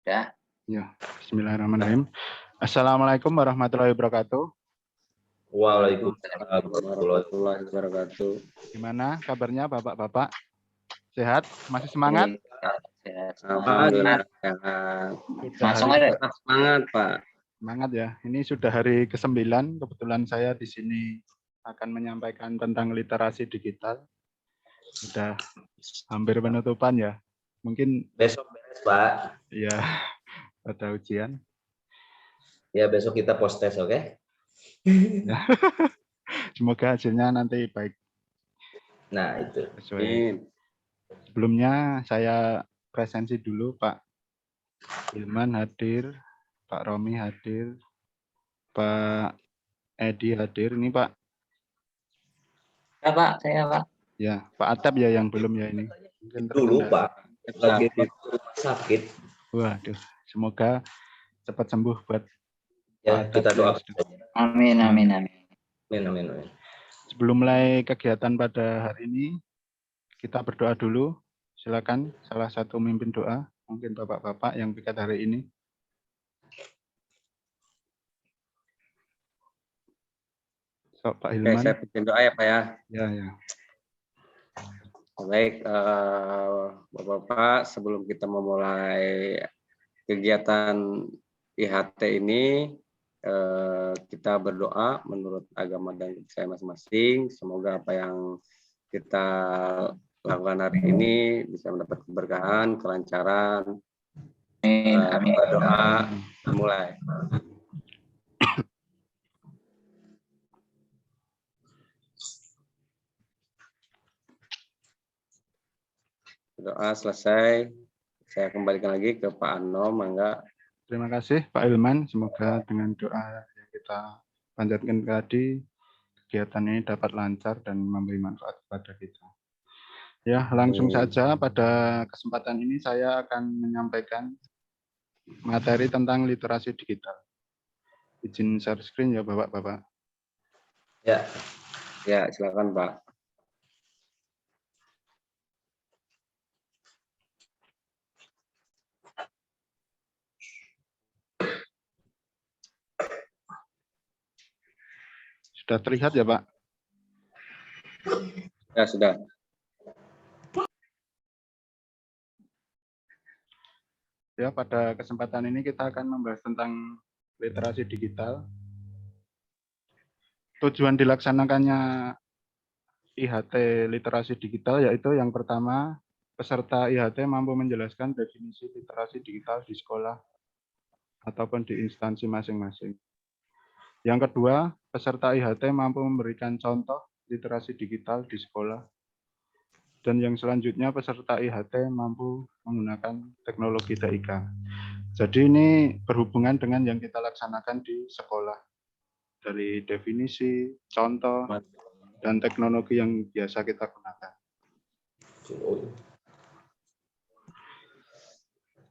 Ya. Ya, bismillahirrahmanirrahim. Assalamualaikum warahmatullahi wabarakatuh. Waalaikumsalam warahmatullahi wabarakatuh. Gimana kabarnya Bapak-bapak? Sehat? Masih semangat? Sehat. Alhamdulillah sehat. Langsung aja. Semangat, Pak. Semangat ya. Ini sudah hari ke-9. Kebetulan saya di sini akan menyampaikan tentang literasi digital. Sudah hampir penutupan ya. Mungkin Besok beres, Pak. ya ada ujian. Ya, besok kita post test, oke? Ya. Semoga hasilnya nanti baik. Nah, itu. Sesuai. Sebelumnya saya presensi dulu, Pak Hilman hadir, Pak Romi hadir, Pak Edi hadir. Ini Pak. Ya Pak, saya Pak. Ya, Pak Atap ya yang belum ya ini. Mungkin Dulu, terkendala. Pak. Lagi di rumah sakit. Waduh, semoga cepat sembuh buat Ya, Pak kita Atap yang doakan. sedang. Amin, amin, amin. Amin. Sebelum mulai kegiatan pada hari ini, kita berdoa dulu. Silakan salah satu mimpin doa, mungkin Bapak-bapak yang pikat hari ini. So, Pak Oke, Hilman. saya bikin doa ya, Pak ya. Ya. Baik, Bapak-bapak, sebelum kita memulai kegiatan IHT ini, kita berdoa menurut agama dan saya masing-masing. Semoga apa yang kita lakukan hari ini bisa mendapat keberkahan, kelancaran. Amin. Berdoa, mulai. Doa selesai. Saya kembalikan lagi ke Pak Ano, mangga. Terima kasih Pak Hilman. Semoga dengan doa yang kita panjatkan tadi, kegiatan ini dapat lancar dan memberi manfaat kepada kita. Ya, langsung saja pada kesempatan ini saya akan menyampaikan materi tentang literasi digital. Izin share screen ya Bapak-bapak. Ya, silakan Pak. Sudah terlihat ya Pak? Ya, sudah. Ya, pada kesempatan ini kita akan membahas tentang literasi digital. Tujuan dilaksanakannya IHT literasi digital yaitu yang pertama, peserta IHT mampu menjelaskan definisi literasi digital di sekolah ataupun di instansi masing-masing. Yang kedua, peserta IHT mampu memberikan contoh literasi digital di sekolah. Dan yang selanjutnya, peserta IHT mampu menggunakan teknologi TIK. Jadi ini berhubungan dengan yang kita laksanakan di sekolah. Dari definisi, contoh, dan teknologi yang biasa kita gunakan.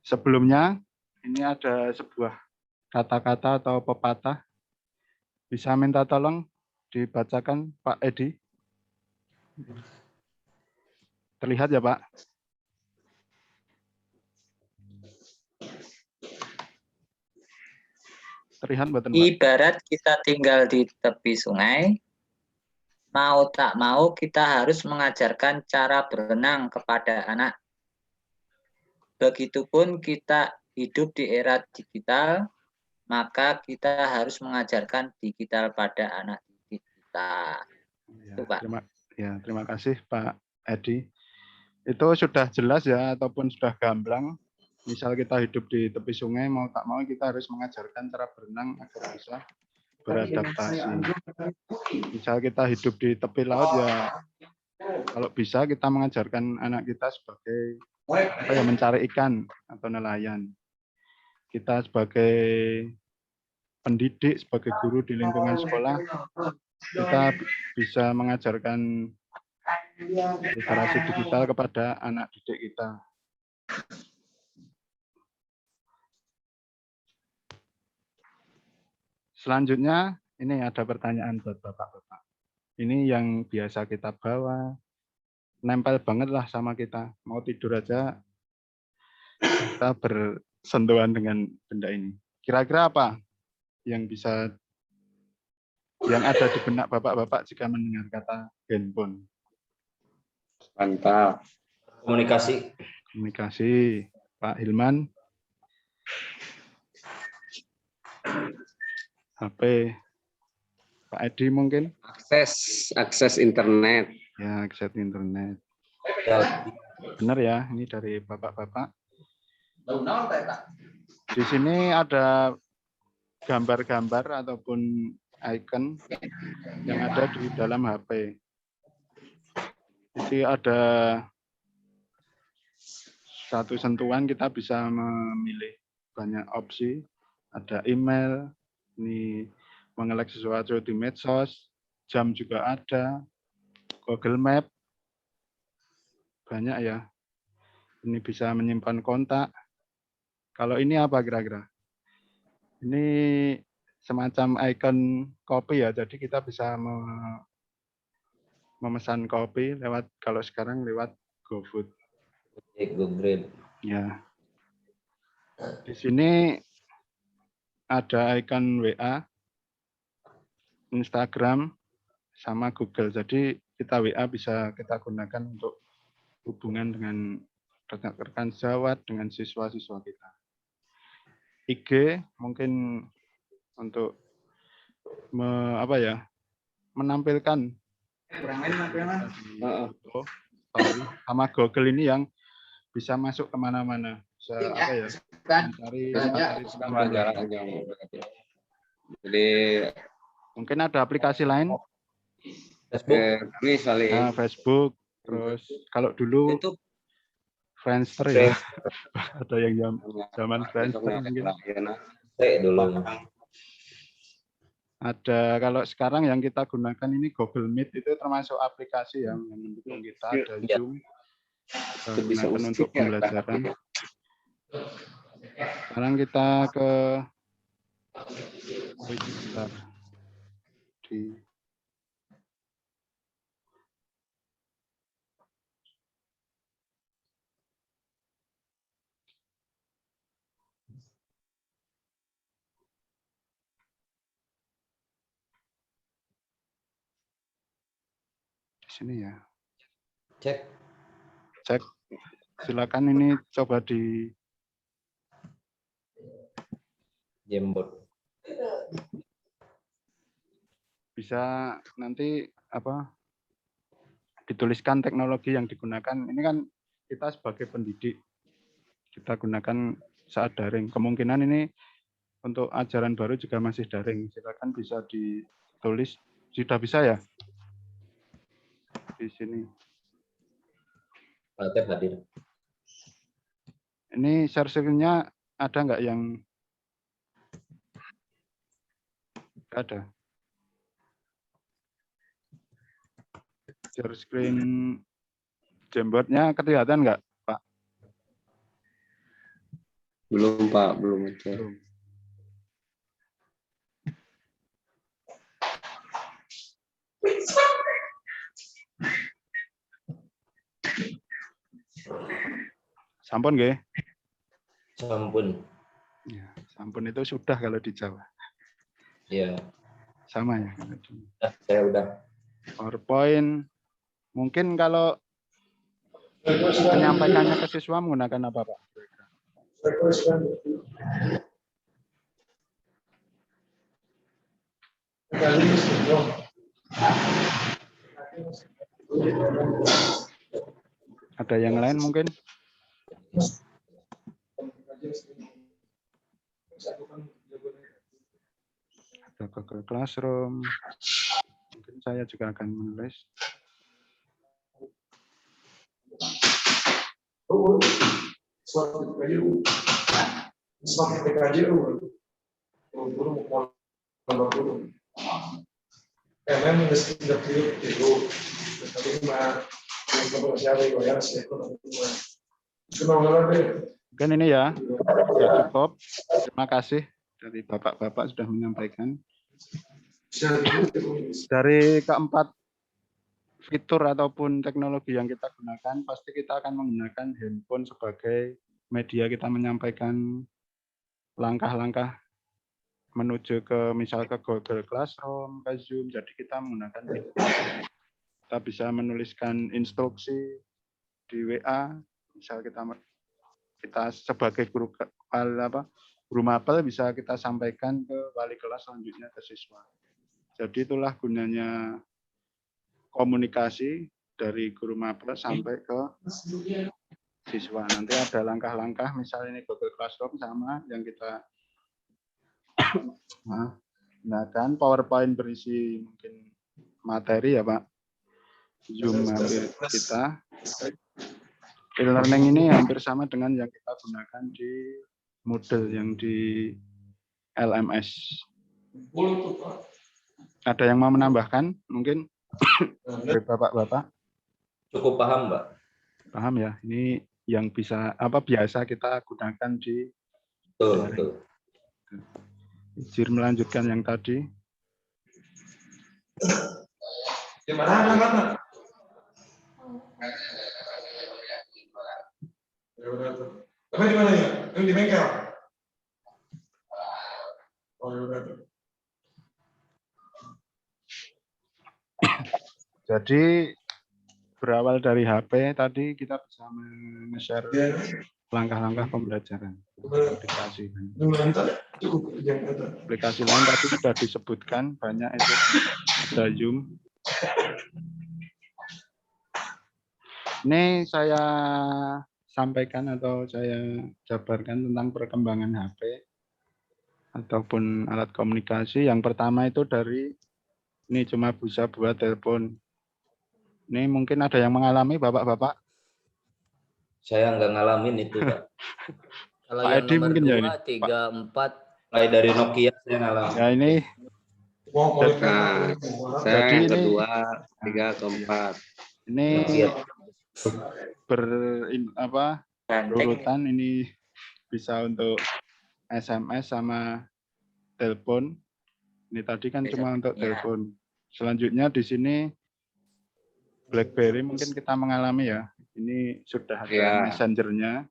Sebelumnya, ini ada sebuah kata-kata atau pepatah. Bisa minta tolong dibacakan Pak Edi? Terlihat ya Pak? Terlihat betul Pak? Ibarat kita tinggal di tepi sungai, mau tak mau kita harus mengajarkan cara berenang kepada anak. Begitupun kita hidup di era digital, maka kita harus mengajarkan digital pada anak didik kita. Itu, Pak. Terima kasih Pak Edi. Itu sudah jelas ya, ataupun sudah gamblang. Misal kita hidup di tepi sungai, mau tak mau kita harus mengajarkan cara berenang agar bisa beradaptasi. Misal kita hidup di tepi laut ya, kalau bisa kita mengajarkan anak kita sebagai mencari ikan atau nelayan. Kita sebagai pendidik, sebagai guru di lingkungan sekolah, kita bisa mengajarkan literasi digital kepada anak didik kita. Selanjutnya, ini ada pertanyaan buat Bapak-bapak. Ini yang biasa kita bawa, nempel banget lah sama kita. Mau tidur aja, kita sentuhan dengan benda ini. Kira-kira apa yang ada di benak Bapak-bapak jika mendengar kata handphone? Mantap. Komunikasi. Komunikasi. Pak Hilman? HP. Pak Edi mungkin? Akses internet. Ya, akses internet. Ya, Benar ya, ini dari Bapak-bapak. Di sini ada gambar-gambar ataupun icon yang ada di dalam HP. Jadi ada satu sentuhan kita bisa memilih banyak opsi. Ada email, ini mengelek sesuatu di medsos, jam juga ada, Google Map, banyak ya. Ini bisa menyimpan kontak. Kalau ini apa kira-kira? Ini semacam icon kopi ya, jadi kita bisa memesan kopi kalau sekarang lewat GoFood. Google. Ya. Di sini ada icon WA, Instagram, sama Google. Jadi kita WA bisa kita gunakan untuk hubungan dengan rekan-rekan sejawat, dengan siswa-siswa kita. IG mungkin untuk menampilkan foto, story, sama Google ini yang bisa masuk kemana-mana, bisa mencari Pelajaran yang jadi mungkin ada aplikasi lain, Facebook. Facebook, terus kalau dulu YouTube. Friendster ya, ada yang zaman Friendster mungkin. Dulu. Ada kalau sekarang yang kita gunakan ini Google Meet, itu termasuk aplikasi yang mendukung kita. Ada Zoom, kita gunakan untuk pembelajaran. Sekarang kita ke sebentar. Di sini ya. Cek. Silakan ini coba di Jamboard. bisa nanti dituliskan teknologi yang digunakan. Ini kan kita sebagai pendidik, kita gunakan saat daring. Kemungkinan ini untuk ajaran baru juga masih daring. Silakan bisa ditulis. Sudah bisa ya? Di sini. Hadir. Ini share screen-nya ada nggak yang ada? Share screen Jamboard-nya kelihatan nggak, Pak? belum Pak, belum ada. Belum. Sampun nggih? Sampun. Ya, sampun itu sudah kalau di Jawa. Iya. Sama ya. Saya udah. PowerPoint. Mungkin kalau menyampaikannya ke siswa menggunakan apa, Pak? Ada yang lain mungkin? Ada Google Classroom. Mungkin saya juga akan menulis. Mungkin ini ya, sudah cukup. Terima kasih dari Bapak-bapak sudah menyampaikan. Dari keempat fitur ataupun teknologi yang kita gunakan, pasti kita akan menggunakan handphone sebagai media kita menyampaikan langkah-langkah menuju ke misal ke Google Classroom, ke Zoom. Jadi kita menggunakan kita bisa menuliskan instruksi di WA. Misal kita sebagai guru mapel bisa kita sampaikan ke wali kelas, selanjutnya ke siswa. Jadi itulah gunanya komunikasi dari guru mapel sampai ke siswa. Nanti ada langkah-langkah, misalnya ini Google Classroom sama yang kita gunakan, PowerPoint berisi mungkin materi ya Pak. Zoom hampir kita. E-learning ini hampir sama dengan yang kita gunakan di Moodle yang di LMS. Ada yang mau menambahkan mungkin dari Bapak-bapak? Cukup paham, Mbak. Paham ya? Ini yang biasa kita gunakan di Betul. izin melanjutkan yang tadi. Tapi di mana ya? Ini di bengkel. Oh, ya. Jadi berawal dari HP tadi kita bisa men-share langkah-langkah pembelajaran. Aplikasi. Aplikasi lain tadi sudah disebutkan banyak itu. Ada Zoom. Ini saya sampaikan atau saya jabarkan tentang perkembangan HP ataupun alat komunikasi. Yang pertama itu ini cuma bisa buat telepon. Ini mungkin ada yang mengalami Bapak-bapak? Saya nggak ngalamin itu, Pak. Kalau Pak yang Edi nomor mungkin 2, ya ini, 3, 4. Mulai dari Nokia saya ngalamin. Ya ini. Nah, saya Jadi yang ini kedua, 3 ke 4. Ini Nokia. berurutan, ini bisa untuk SMS sama telepon. Ini tadi kan cuma untuk telepon. Selanjutnya di sini BlackBerry mungkin kita mengalami ya. Ini sudah ada messengernya.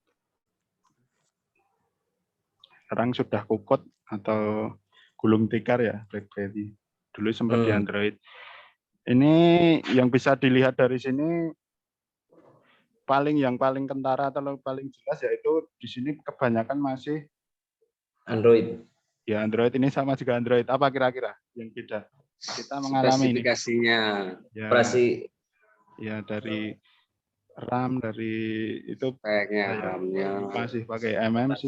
Sekarang sudah kukut atau gulung tikar ya BlackBerry. Dulu sempat di Android. Ini yang bisa dilihat dari sini yang paling kentara atau paling jelas yaitu di sini kebanyakan masih Android. ya Android. Ini sama juga Android. Apa kira-kira yang beda? Kita mengalami ini. Spesifikasinya. Ya, Operasi ya dari RAM, dari itu RAM-nya masih pakai MMC.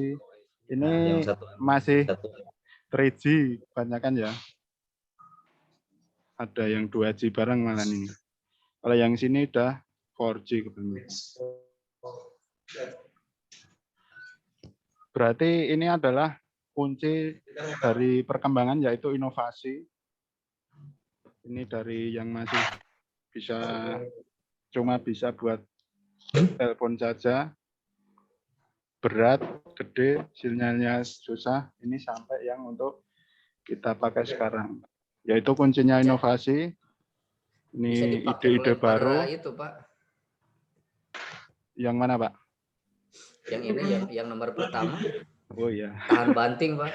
Ini yang masih 3G kebanyakan ya. Ada yang 2G barang malah ini. Kalau yang sini udah 4G kebanyakan. Berarti ini adalah kunci dari perkembangan yaitu inovasi. Ini dari yang masih cuma bisa buat telepon saja, berat, gede, sinyalnya susah, ini sampai yang untuk kita pakai sekarang. Yaitu kuncinya inovasi. Ini ide-ide baru. Itu, Pak. Yang mana, Pak? Yang ini yang nomor pertama. Oh iya. Tahan banting, Pak.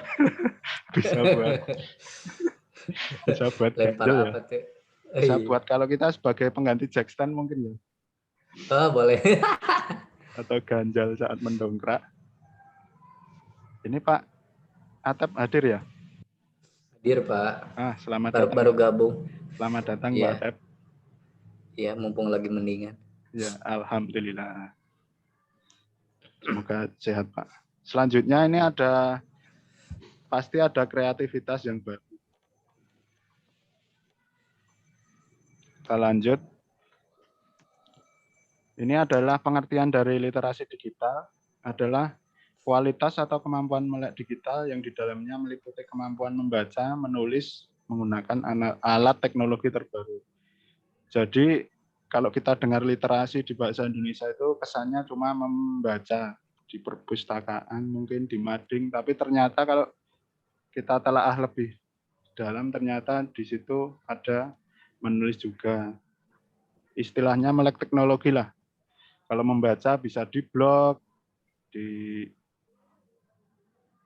bisa buat lempar ganjel, apa ya. tuh? Bisa buat kalau kita sebagai pengganti jack stand mungkin ya. Oh, boleh. Atau ganjal saat mendongkrak. Ini Pak Atep hadir ya? Hadir, Pak. Selamat datang. Baru gabung. Selamat datang Pak Atep. Iya, mumpung lagi mendingan. Ya, alhamdulillah. Semoga sehat, Pak. Selanjutnya ini pasti ada kreativitas yang baru. Kita lanjut. Ini adalah pengertian dari literasi digital, adalah kualitas atau kemampuan melek digital yang di dalamnya meliputi kemampuan membaca, menulis, menggunakan alat teknologi terbaru. Jadi, kalau kita dengar literasi di bahasa Indonesia itu kesannya cuma membaca di perpustakaan, mungkin di mading, tapi ternyata kalau kita telaah lebih dalam, ternyata di situ ada menulis juga. Istilahnya melek teknologi lah. Kalau membaca bisa di blog, di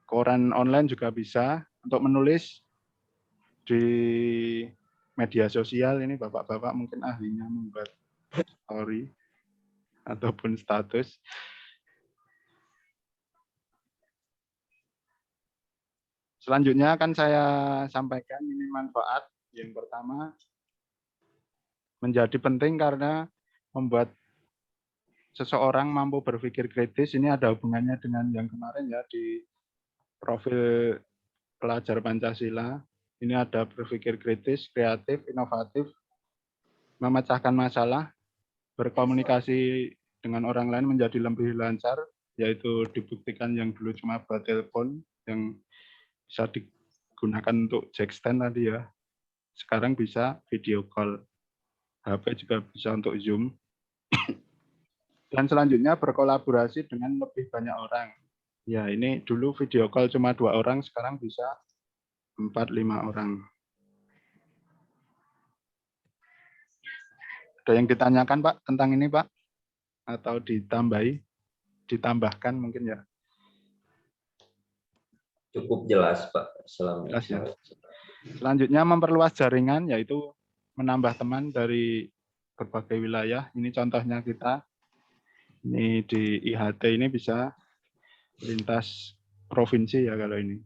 koran online juga bisa. Untuk menulis di media sosial ini bapak-bapak mungkin ahlinya membuat story ataupun status. Selanjutnya akan saya sampaikan ini manfaat. Yang pertama, menjadi penting karena membuat seseorang mampu berpikir kritis. Ini ada hubungannya dengan yang kemarin ya di profil pelajar Pancasila. Ini ada berpikir kritis, kreatif, inovatif, memecahkan masalah, berkomunikasi dengan orang lain menjadi lebih lancar, yaitu dibuktikan yang dulu cuma buat telepon, yang bisa digunakan untuk jack stand tadi ya. Sekarang bisa video call. HP juga bisa untuk Zoom. Dan selanjutnya berkolaborasi dengan lebih banyak orang. Ya, ini dulu video call cuma 2 orang, sekarang bisa 4-5 orang. Ada yang ditanyakan Pak tentang ini Pak? Atau ditambahkan mungkin ya? Cukup jelas, Pak. Selama Jelas ya. Selanjutnya memperluas jaringan, yaitu menambah teman dari berbagai wilayah. Ini contohnya kita. Ini di IHT ini bisa lintas provinsi ya kalau ini.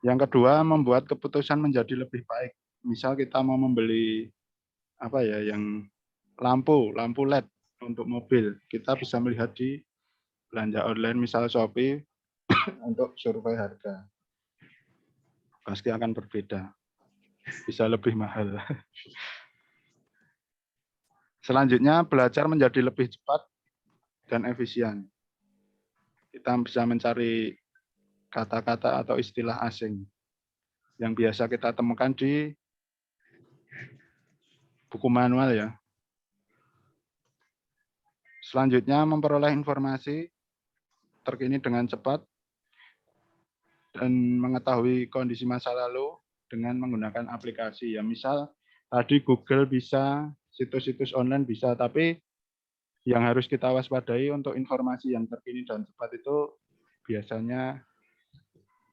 Yang kedua, membuat keputusan menjadi lebih baik. Misal kita mau membeli apa ya, yang lampu LED untuk mobil, kita bisa melihat di belanja online, misal Shopee, untuk survei harga. Pasti akan berbeda. Bisa lebih mahal. Selanjutnya, belajar menjadi lebih cepat dan efisien. Kita bisa mencari kata-kata atau istilah asing yang biasa kita temukan di buku manual ya. Selanjutnya, memperoleh informasi terkini dengan cepat dan mengetahui kondisi masa lalu dengan menggunakan aplikasi. Ya, misal tadi Google bisa, situs-situs online bisa, tapi yang harus kita waspadai untuk informasi yang terkini dan cepat itu biasanya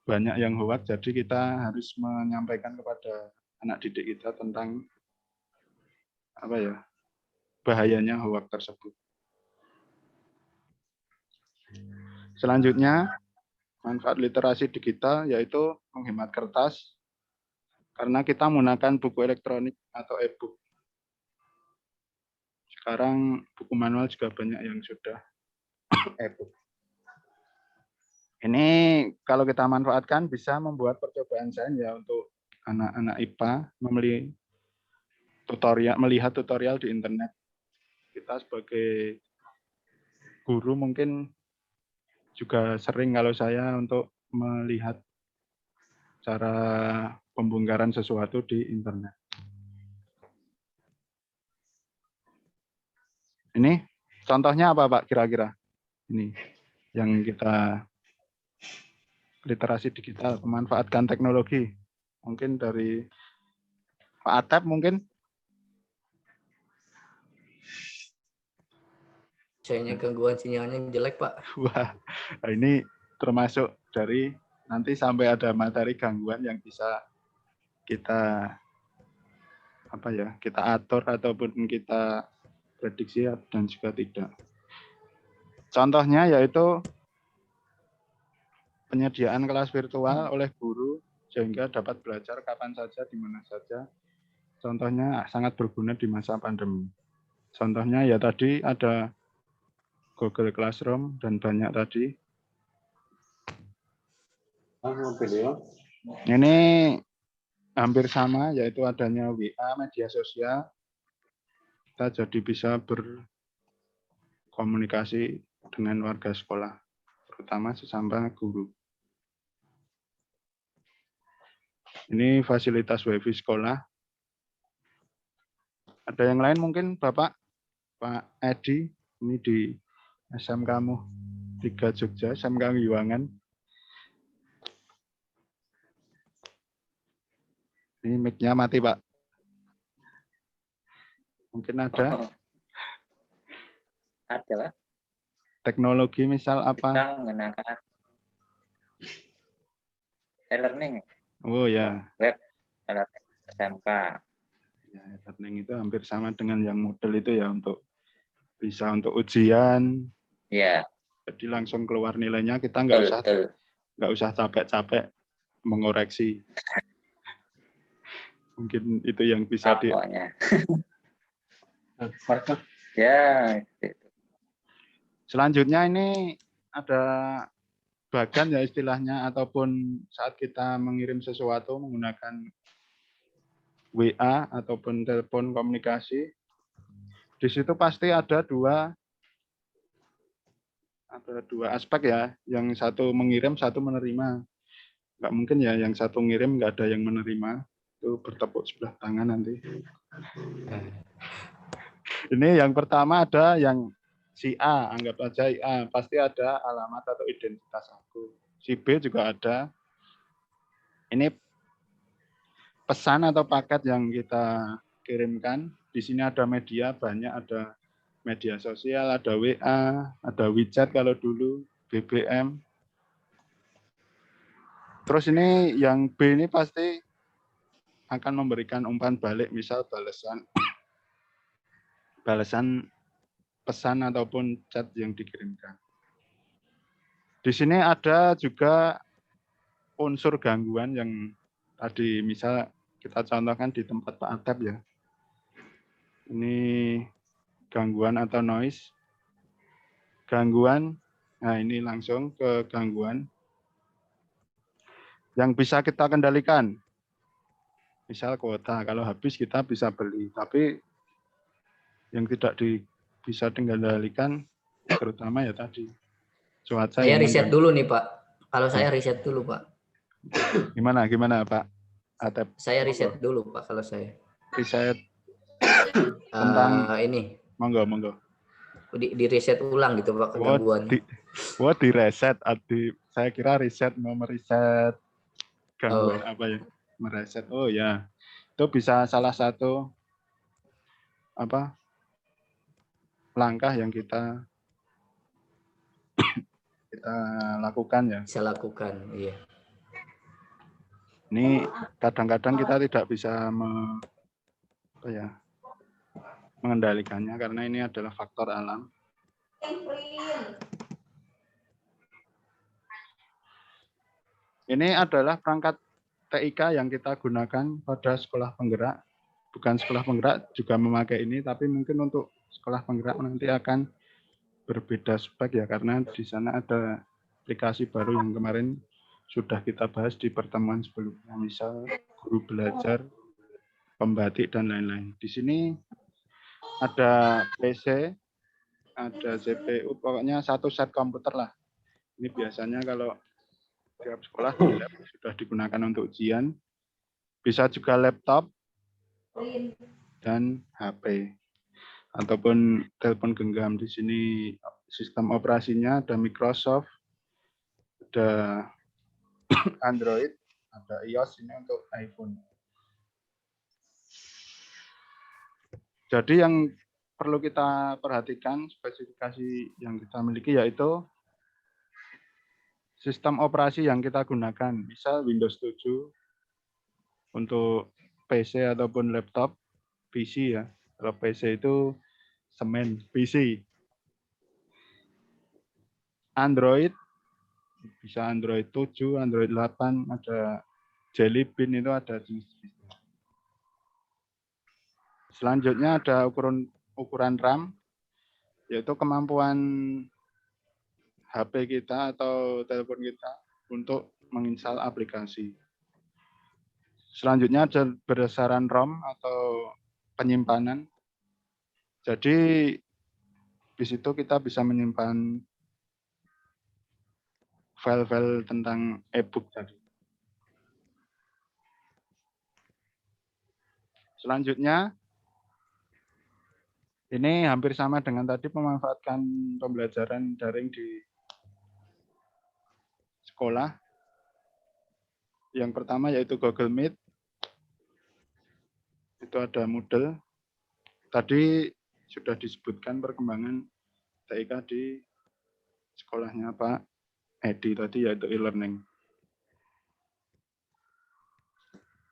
banyak yang hoax, jadi kita harus menyampaikan kepada anak didik kita tentang apa ya, bahayanya hoax tersebut. Selanjutnya, manfaat literasi digital yaitu menghemat kertas karena kita menggunakan buku elektronik atau e-book. Sekarang buku manual juga banyak yang sudah e-book. Ini kalau kita manfaatkan bisa membuat percobaan sains ya untuk anak-anak IPA melihat tutorial di internet. Kita sebagai guru mungkin juga sering kalau saya untuk melihat cara pembongkaran sesuatu di internet. Ini contohnya apa Pak kira-kira? Ini yang kita literasi digital, memanfaatkan teknologi. Mungkin dari Pak Atep mungkin? Kayaknya gangguan sinyalnya jelek, Pak. Wah, ini termasuk dari nanti sampai ada materi gangguan yang bisa kita apa ya, kita atur ataupun kita prediksi dan juga tidak. Contohnya yaitu penyediaan kelas virtual oleh guru sehingga dapat belajar kapan saja, di mana saja. Contohnya sangat berguna di masa pandemi. Contohnya ya tadi ada Google Classroom dan banyak tadi. Ini hampir sama, yaitu adanya WA, media sosial. Kita jadi bisa berkomunikasi dengan warga sekolah, terutama sesama guru. Ini fasilitas WiFi sekolah. Ada yang lain mungkin Bapak, Pak Edi, ini di SMK 3 Jogja, SMK Giwangan. Ini mic-nya mati, Pak. Mungkin ada. Ada, Pak. Teknologi misal apa? Kita menggunakan e-learning, Oh ya, web, e-learning SMK. ya, e-learning itu hampir sama dengan yang model itu ya, untuk bisa untuk ujian. Ya, Jadi langsung keluar nilainya, kita betul. nggak usah capek-capek mengoreksi. Mungkin itu yang bisa Pokoknya. Marco. Ya, gitu. Selanjutnya ini ada bagan ya istilahnya, ataupun saat kita mengirim sesuatu menggunakan WA ataupun telepon komunikasi, di situ pasti ada dua aspek ya, yang satu mengirim, satu menerima. Nggak mungkin ya yang satu ngirim nggak ada yang menerima, itu bertepuk sebelah tangan nanti. Ini yang pertama ada yang si A, anggap aja A, pasti ada alamat atau identitas aku. Si B juga ada. Ini pesan atau paket yang kita kirimkan. Di sini ada media, banyak, ada media sosial, ada WA, ada WeChat kalau dulu, BBM. Terus ini yang B ini pasti akan memberikan umpan balik, misal balasan pesan ataupun chat yang dikirimkan. Di sini ada juga unsur gangguan yang tadi misal kita contohkan di tempat Pak Atep ya. Ini gangguan atau noise. Gangguan, nah ini langsung ke gangguan yang bisa kita kendalikan. Misal kuota, kalau habis kita bisa beli. Tapi yang tidak bisa dikendalikan, terutama ya tadi cuaca. Saya yang riset mengganggu. dulu nih Pak. Kalau saya riset dulu Pak. Gimana Pak Atep? Saya riset dulu Pak kalau saya. Riset tentang ini monggo. di riset ulang gitu Pak kegangguan. Di reset, saya kira riset mau meriset gangguan apa ya? Mereset. Oh ya. Itu bisa salah satu langkah yang kita lakukan ya. Bisa lakukan, iya. Ini kadang-kadang kita tidak bisa mengendalikannya karena ini adalah faktor alam. Ini adalah perangkat TIK yang kita gunakan pada sekolah penggerak. Bukan sekolah penggerak juga memakai ini, tapi mungkin untuk sekolah penggerak nanti akan berbeda spek ya, karena di sana ada aplikasi baru yang kemarin sudah kita bahas di pertemuan sebelumnya, misal guru belajar, pembatik, dan lain-lain. Di sini ada PC, ada CPU, pokoknya satu set komputer lah. Ini biasanya kalau tiap sekolah di lab sudah digunakan untuk ujian. Bisa juga laptop dan HP ataupun telepon genggam. Di sini sistem operasinya ada Microsoft, ada Android, ada iOS, ini untuk iPhone. Jadi yang perlu kita perhatikan spesifikasi yang kita miliki yaitu sistem operasi yang kita gunakan. Misal Windows 7 untuk PC ataupun laptop, PC ya. Kalau PC itu semen, PC. Android, bisa Android 7, Android 8, ada Jelly Bean, itu ada jenis-jenisnya. Selanjutnya ada ukuran RAM, yaitu kemampuan HP kita atau telepon kita untuk menginstal aplikasi. Selanjutnya ada berdasarkan ROM atau penyimpanan. Jadi di situ kita bisa menyimpan file-file tentang e-book tadi. Selanjutnya, ini hampir sama dengan tadi, memanfaatkan pembelajaran daring di sekolah. Yang pertama yaitu Google Meet. Itu ada Moodle. Tadi sudah disebutkan perkembangan TIK di sekolahnya Pak Edi tadi, yaitu e-learning.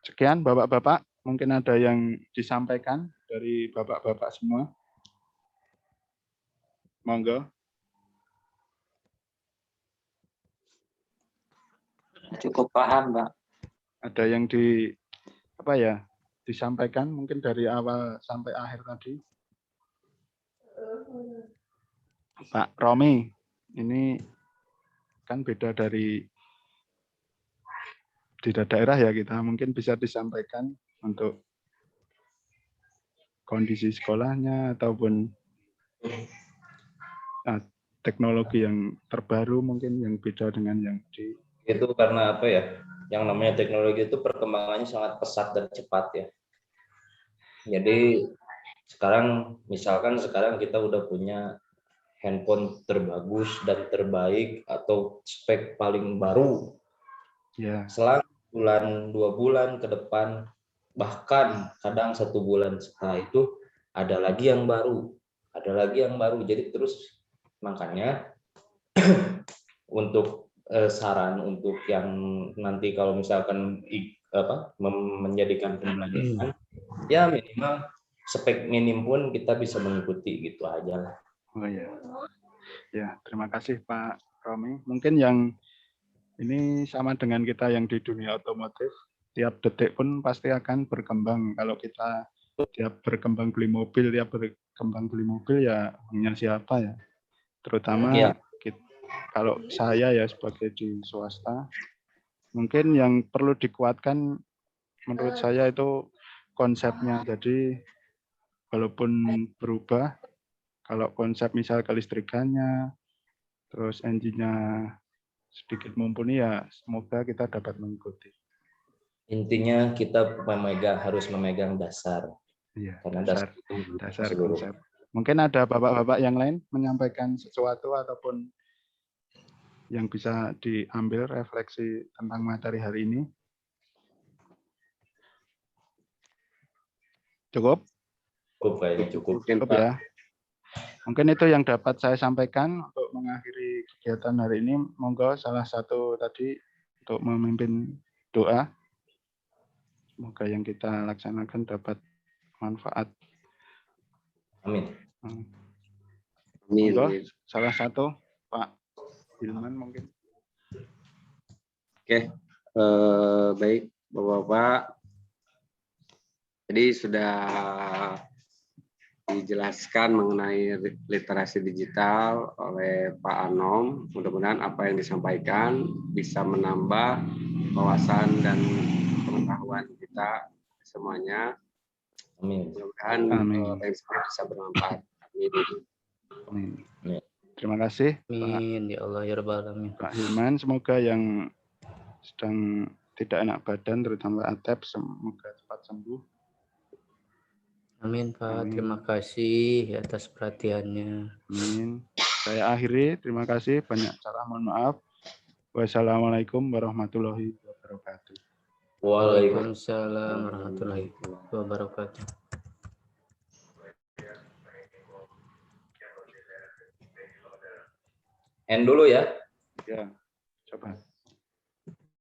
Sekian Bapak-Bapak, mungkin ada yang disampaikan dari Bapak-Bapak semua. Monggo. Cukup paham, Pak. Ada yang disampaikan mungkin dari awal sampai akhir tadi. Pak Romi, ini kan beda dari di daerah ya kita, mungkin bisa disampaikan untuk kondisi sekolahnya ataupun teknologi yang terbaru mungkin yang beda dengan yang di Itu karena apa ya? Yang namanya teknologi itu perkembangannya sangat pesat dan cepat ya. Jadi misalkan sekarang kita udah punya handphone terbagus dan terbaik atau spek paling baru. ya. Selang bulan 2 bulan ke depan, bahkan kadang 1 bulan setelah itu ada lagi yang baru, jadi terus. Makanya untuk saran untuk yang nanti kalau misalkan menjadikan pembelajaran, ya minimal spek minim pun kita bisa mengikuti gitu aja lah. Oh ya. Ya, terima kasih Pak Romi. Mungkin yang ini sama dengan kita yang di dunia otomotif, tiap detik pun pasti akan berkembang. Kalau kita tiap berkembang beli mobil ya punya siapa ya. Terutama Ya. Kalau saya ya sebagai di swasta, mungkin yang perlu dikuatkan menurut saya itu konsepnya. Jadi walaupun berubah, kalau konsep misal kelistrikannya, terus engine-nya sedikit mumpuni ya semoga kita dapat mengikuti. Intinya kita harus memegang dasar. Iya, Karena dasar konsep. Mungkin ada bapak-bapak yang lain menyampaikan sesuatu ataupun yang bisa diambil refleksi tentang materi hari ini. Cukup? Cukup. Cukup ya. Mungkin itu yang dapat saya sampaikan untuk mengakhiri kegiatan hari ini. Monggo salah satu tadi untuk memimpin doa. Semoga yang kita laksanakan dapat manfaat. Amin. Monggo salah satu Pak Hilman mungkin. Oke, baik Bapak-Bapak. Jadi sudah dijelaskan mengenai literasi digital oleh Pak Anom. Mudah-mudahan apa yang disampaikan bisa menambah wawasan dan pengetahuan kita semuanya. Amin. Mudah-mudahan apa yang bisa bermanfaat. Amin. Terima kasih Amin ya Allah ya Rabbal alamin. Pak Hilman. Semoga yang sedang tidak enak badan terutama Atep semoga cepat sembuh. Amin Pak. Amin. Terima kasih atas perhatiannya. Amin. Saya akhiri. Terima kasih. Banyak salah, mohon maaf. Wassalamualaikum warahmatullahi wabarakatuh. Waalaikumsalam warahmatullahi wabarakatuh. End dulu ya. Ya, coba.